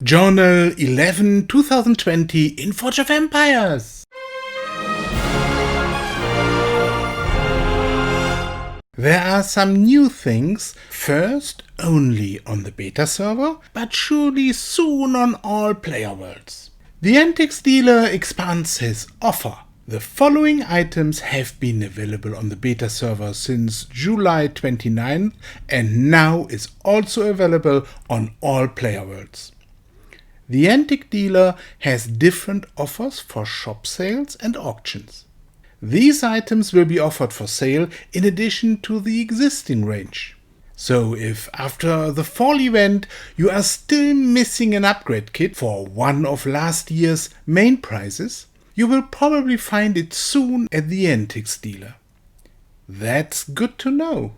Journal 11 2020 in Forge of Empires. There are some new things, first only on the beta server, but surely soon on all player worlds. The Antiques dealer expands his offer. The following items have been available on the beta server since July 29 and now is also available on all player worlds. The Antique dealer has different offers for shop sales and auctions. These items will be offered for sale in addition to the existing range. So if after the fall event you are still missing an upgrade kit for one of last year's main prizes, you will probably find it soon at the Antiques dealer. That's good to know.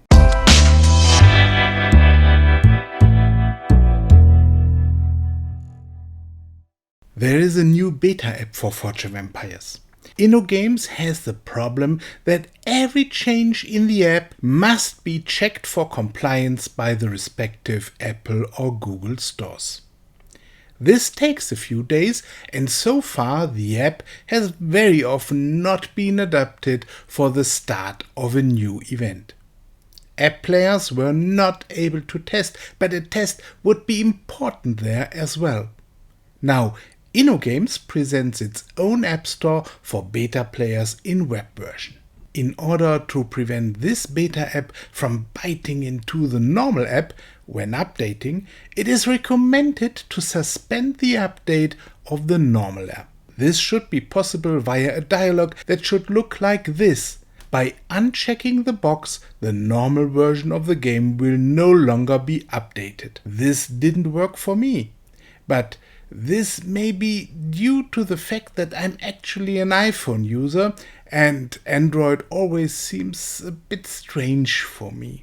There is a new beta app for Forge of Empires. InnoGames has the problem that every change in the app must be checked for compliance by the respective Apple or Google stores. This takes a few days, and so far the app has very often not been adapted for the start of a new event. App players were not able to test, but a test would be important there as well. Now, InnoGames presents its own app store for beta players in web version. In order to prevent this beta app from biting into the normal app when updating, it is recommended to suspend the update of the normal app. This should be possible via a dialog that should look like this. By unchecking the box, the normal version of the game will no longer be updated. This didn't work for me, but this may be due to the fact that I'm actually an iPhone user and Android always seems a bit strange for me.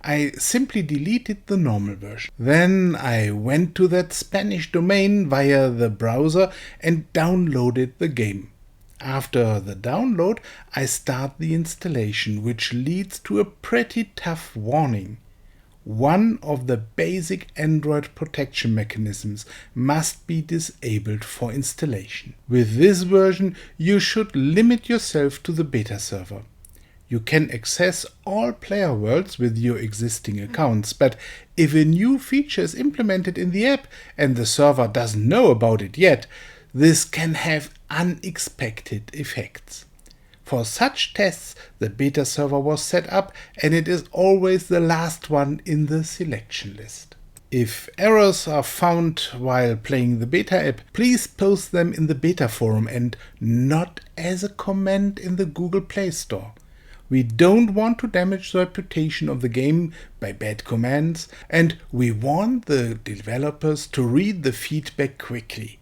I simply deleted the normal version. Then I went to that Spanish domain via the browser and downloaded the game. After the download, I start the installation, which leads to a pretty tough warning. One of the basic Android protection mechanisms must be disabled for installation. With this version, you should limit yourself to the beta server. You can access all player worlds with your existing accounts, but if a new feature is implemented in the app and the server doesn't know about it yet, this can have unexpected effects. For such tests, the beta server was set up and it is always the last one in the selection list. If errors are found while playing the beta app, please post them in the beta forum and not as a comment in the Google Play Store. We don't want to damage the reputation of the game by bad comments, and we want the developers to read the feedback quickly.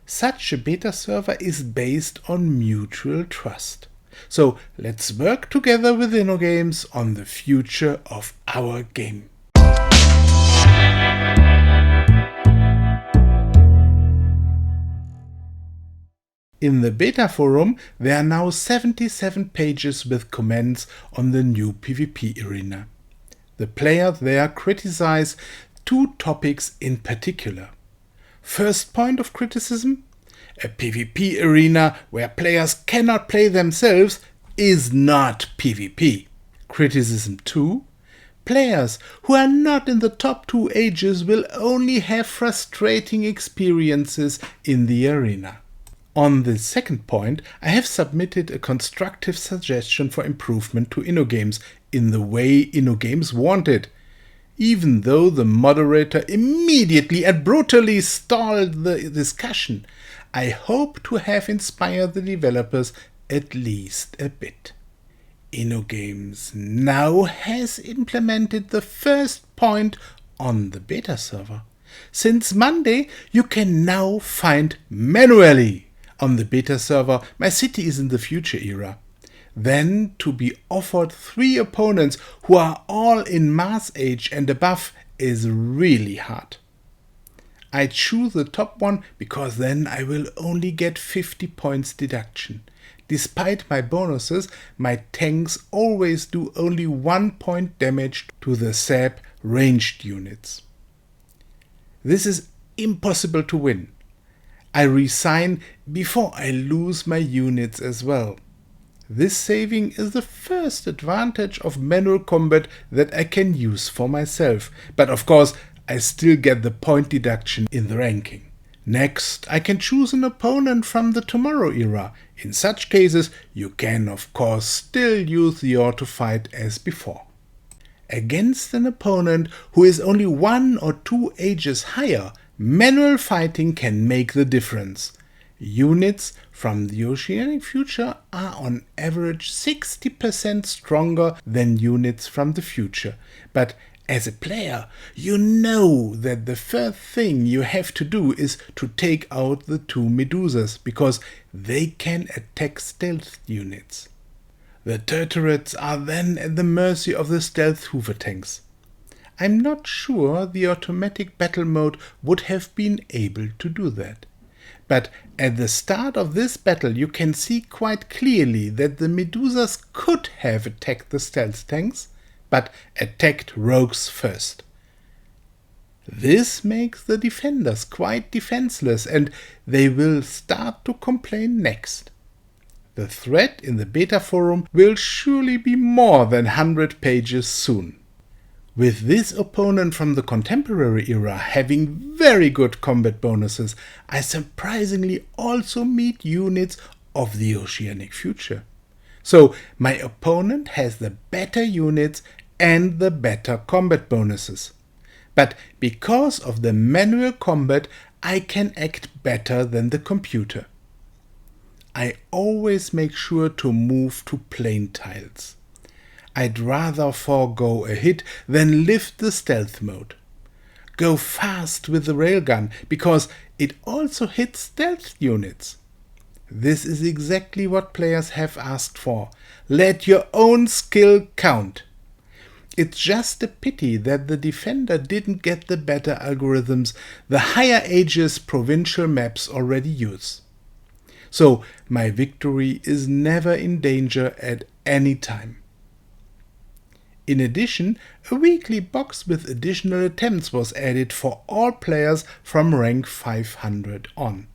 Such a beta server is based on mutual trust. So let's work together with InnoGames on the future of our game. In the beta forum, there are now 77 pages with comments on the new PvP arena. The players there criticize two topics in particular. First point of criticism: a PvP arena where players cannot play themselves is not PvP. Criticism 2: players who are not in the top 2 ages will only have frustrating experiences in the arena. On the second point, I have submitted a constructive suggestion for improvement to InnoGames in the way InnoGames wanted. Even though the moderator immediately and brutally stalled the discussion, I hope to have inspired the developers at least a bit. InnoGames now has implemented the first point on the beta server. Since Monday, you can now find manually on the beta server My City is in the Future era. Then to be offered 3 opponents who are all in Mars age and above is really hard. I choose the top one because then I will only get 50 points deduction. Despite my bonuses, my tanks always do only 1 point damage to the SAP ranged units. This is impossible to win. I resign before I lose my units as well. This saving is the first advantage of manual combat that I can use for myself, but of course I still get the point deduction in the ranking. Next, I can choose an opponent from the Tomorrow era. In such cases, you can of course still use the auto fight as before. Against an opponent who is only 1 or 2 ages higher, manual fighting can make the difference. Units from the Oceanic future are on average 60% stronger than units from the future, but as a player, you know that the first thing you have to do is to take out the 2 Medusas, because they can attack stealth units. The turrets are then at the mercy of the stealth hoover tanks. I'm not sure the automatic battle mode would have been able to do that. But at the start of this battle you can see quite clearly that the Medusas could have attacked the stealth tanks, but attacked rogues first. This makes the defenders quite defenseless, and they will start to complain next. The thread in the beta forum will surely be more than 100 pages soon. With this opponent from the contemporary era having very good combat bonuses, I surprisingly also meet units of the Oceanic future. So my opponent has the better units and the better combat bonuses. But because of the manual combat, I can act better than the computer. I always make sure to move to plain tiles. I'd rather forego a hit than lift the stealth mode. Go fast with the railgun, because it also hits stealth units. This is exactly what players have asked for. Let your own skill count. It's just a pity that the defender didn't get the better algorithms the higher ages provincial maps already use. So my victory is never in danger at any time. In addition, a weekly box with additional attempts was added for all players from rank 500 on.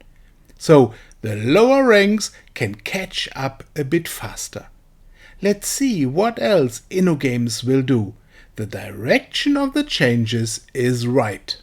So the lower ranks can catch up a bit faster. Let's see what else InnoGames will do. The direction of the changes is right.